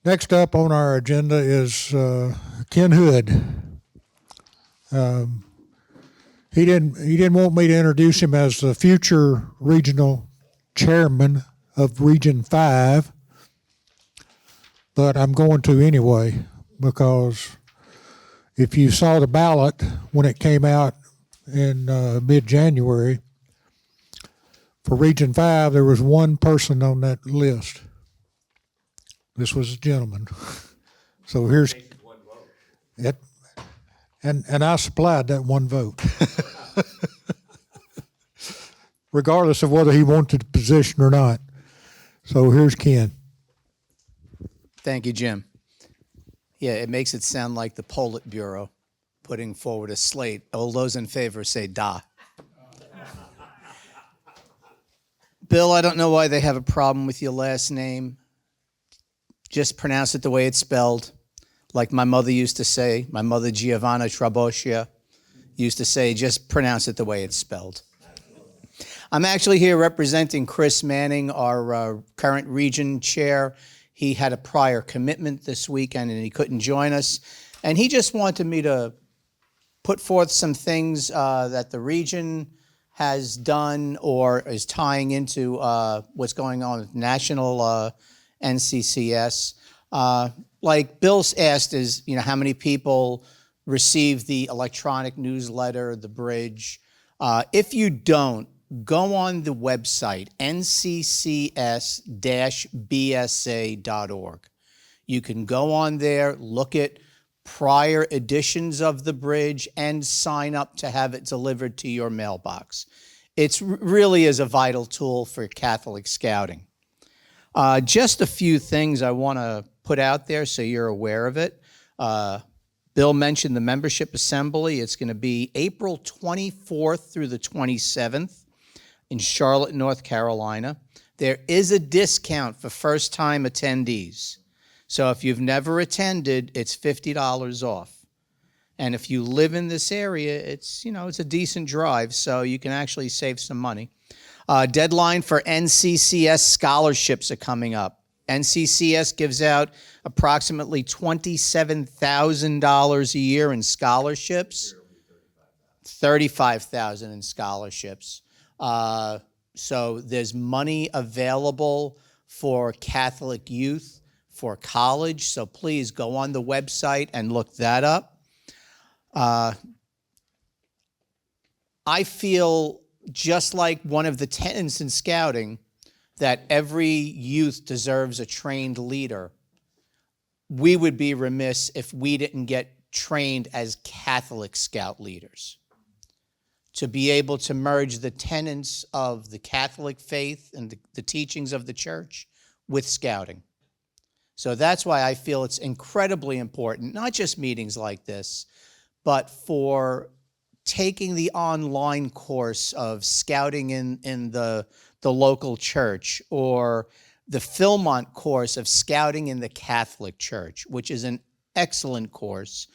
Next up on our agenda is Ken Hood. He didn't want me to introduce him as the future regional chairman of Region 5, but I'm going to anyway, because if you saw the ballot when it came out in mid-January, for Region 5, there was one person on that list. This was a gentleman. So here's it, and I supplied that one vote, regardless of whether he wanted the position or not. So here's Ken. Thank you, Jim. Yeah, it makes it sound like the Politburo putting forward a slate. All those in favor say da. Bill, I don't know why they have a problem with your last name. Just pronounce it the way it's spelled. Like my mother used to say, my mother Giovanna Traboschia used to say, just pronounce it the way it's spelled. I'm actually here representing Chris Manning, our current region chair. He had a prior commitment this weekend and he couldn't join us. And he just wanted me to put forth some things that the region has done or is tying into what's going on with national NCCS. Like Bill's asked is, how many people receive the electronic newsletter, the bridge? If you don't, go on the website, nccs-bsa.org. You can go on there, look at prior editions of the bridge, and sign up to have it delivered to your mailbox. It really is a vital tool for Catholic Scouting. Just a few things I want to put out there so you're aware of it. Bill mentioned the membership assembly. It's going to be April 24th through the 27th in Charlotte, North Carolina. There is a discount for first-time attendees. So if you've never attended, it's $50 off. And if you live in this area, it's a decent drive, so you can actually save some money. Deadline for NCCS scholarships are coming up. NCCS gives out approximately $27,000 a year in scholarships, $35,000 in scholarships. So there's money available for Catholic youth, for college, so please go on the website and look that up. I feel just like one of the tenets in Scouting, that every youth deserves a trained leader. We would be remiss if we didn't get trained as Catholic Scout leaders to be able to merge the tenets of the Catholic faith and the teachings of the church with Scouting. So that's why I feel it's incredibly important, not just meetings like this, but for taking the online course of Scouting in the local church, or the Philmont course of Scouting in the Catholic Church, which is an excellent course.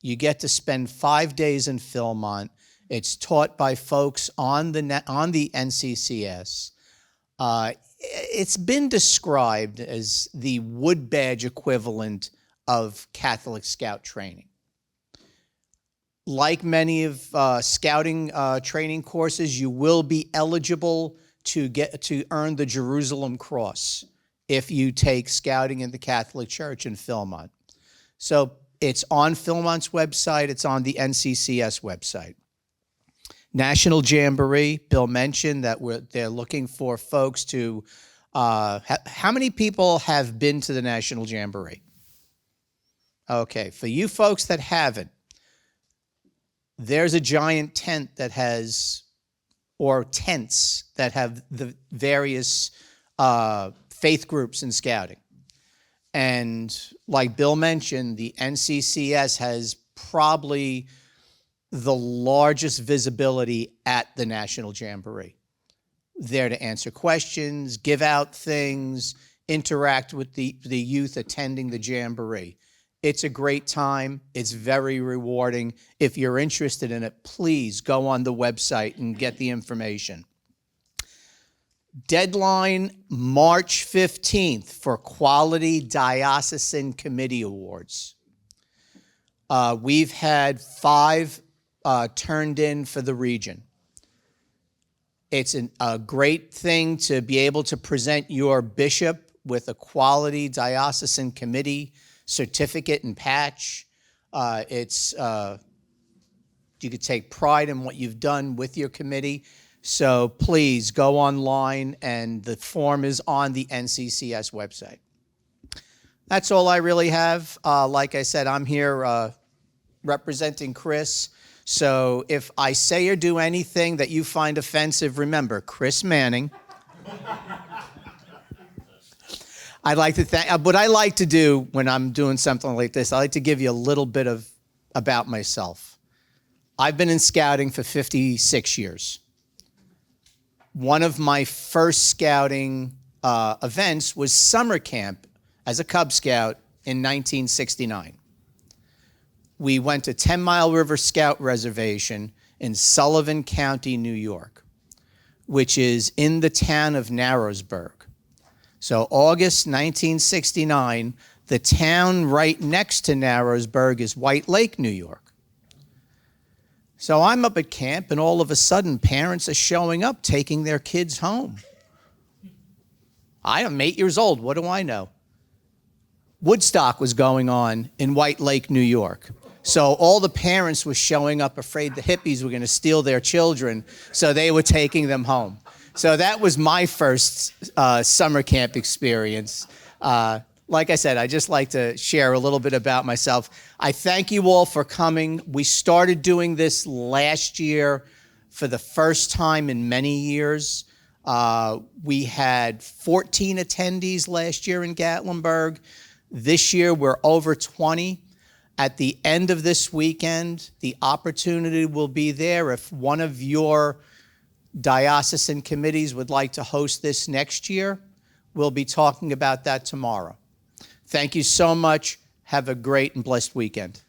You get to spend 5 days in Philmont. It's taught by folks on the NCCS. It's been described as the Wood Badge equivalent of Catholic Scout training. Like many of Scouting training courses, you will be eligible to earn the Jerusalem Cross if you take Scouting in the Catholic Church in Philmont. So it's on Philmont's website. It's on the NCCS website. National Jamboree, Bill mentioned that they're looking for folks to, how many people have been to the National Jamboree? Okay, for you folks that haven't, there's a giant tent that has, or tents that have the various faith groups in Scouting. And like Bill mentioned, the NCCS has probably the largest visibility at the National Jamboree. There to answer questions, give out things, interact with the youth attending the Jamboree. It's a great time. It's very rewarding. If you're interested in it, please go on the website and get the information. Deadline March 15th for Quality Diocesan Committee Awards. We've had 5 turned in for the region. It's a great thing to be able to present your bishop with a Quality Diocesan Committee certificate and patch. You could take pride in what you've done with your committee. So please go online, and the form is on the NCCS website. That's all I really have. Like I said, I'm here representing Chris. So if I say or do anything that you find offensive, remember, Chris Manning. I'd like to thank, what I like to do when I'm doing something like this, I like to give you a little bit about myself. I've been in scouting for 56 years. One of my first scouting events was summer camp as a Cub Scout in 1969. We went to 10 Mile River Scout Reservation in Sullivan County, New York, which is in the town of Narrowsburg. So August 1969, the town right next to Narrowsburg is White Lake, New York. So I'm up at camp, and all of a sudden, parents are showing up, taking their kids home. I am 8 years old. What do I know? Woodstock was going on in White Lake, New York. So all the parents were showing up afraid the hippies were going to steal their children, so they were taking them home. So that was my first summer camp experience. Like I said, I just like to share a little bit about myself. I thank you all for coming. We started doing this last year for the first time in many years. We had 14 attendees last year in Gatlinburg. This year, we're over 20. At the end of this weekend, the opportunity will be there if one of your diocesan committees would like to host this next year. We'll be talking about that tomorrow. Thank you so much. Have a great and blessed weekend.